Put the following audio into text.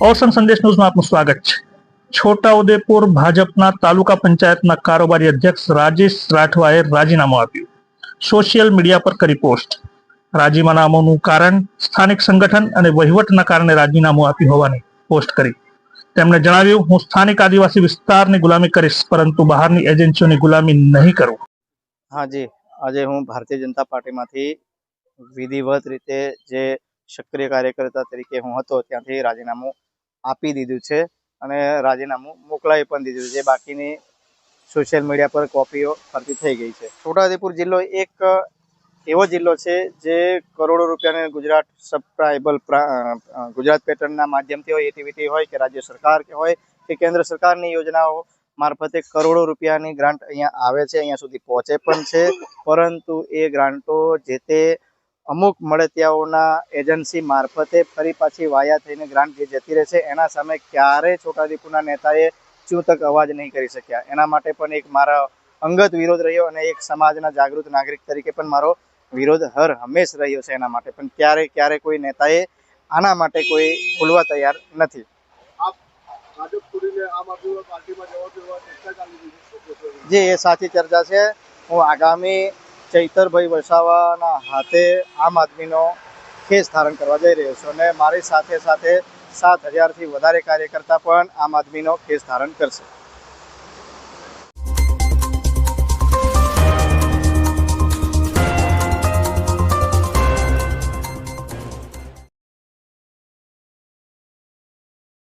Ocean સંદેશ ન્યૂઝમાં આપનું સ્વાગત છે। છોટાઉદેપુર ભાજપના તાલુકા પંચાયતના કારોબારી અધ્યક્ષ રાજેશ રાઠવાએ રાજીનામું આપ્યું। સોશિયલ મીડિયા પર કરી પોસ્ટ। રાજીનામાનું કારણ સ્થાનિક સંગઠન અને વહીવટના કારણે રાજીનામું આપ્યું હોવાની પોસ્ટ કરી। તેમણે જણાવ્યું, હું સ્થાનિક આદિવાસી વિસ્તારની ગુલામી કરીશ, પરંતુ બહારની એજન્સીઓની ગુલામી નહીં કરું। हाँ जी, आज हूँ भारतीय जनता पार्टी में विधिवत रीते जे सक्रिय कार्यकर्ता तरीके हूँ हतो त्याथी राजीनामું આપી દીધું છે અને રાજીનામું મોકલાવી પણ દીધું છે। બાકીની સોશિયલ મીડિયા પર કોપીઓ ફરતી થઈ ગઈ છે। છોટાઉદેપુર જિલ્લો એક એવો જિલ્લો છે જે કરોડો રૂપિયાની ગુજરાત સબસ્ક્રાઇબલ ગુજરાત પેટર્નના માધ્યમથી હોય, એટીવીટી હોય કે રાજ્ય સરકાર હોય કે કેન્દ્ર સરકારની યોજનાઓ મારફતે કરોડો રૂપિયાની ગ્રાન્ટ અહીંયા આવે છે, અહીંયા સુધી પહોંચે પણ છે। પરંતુ એ ગ્રાન્ટો જે તે અમુક મળતિયાઓના એજન્સી મારફતે ફરી પાછી વાયા થઈને ગ્રાન્ટ જે જતી રહે છે એના સામે ક્યારેય છોટાઉદેપુરના નેતાએ ચૂંતક અવાજ નહીં કરી શક્યા। એના માટે પણ એક મારા અંગત વિરોધ રહ્યો અને એક સમાજના જાગૃત નાગરિક તરીકે પણ મારો વિરોધ હર હંમેશ રહ્યો છે। એના માટે પણ ક્યારે કોઈ નેતાએ આના માટે કોઈ બોલવા તૈયાર નથી। જે એ સાચી ચર્ચા છે। હું આગામી ચૈતરભાઈ વસાવાના હાથે આમ આદમીનો ખેસ ધારણ કરવા જઈ રહ્યો છું અને મારી સાથે 7,000થી વધારે કાર્યકર્તા પણ આમ આદમીનો ખેસ ધારણ કરશે।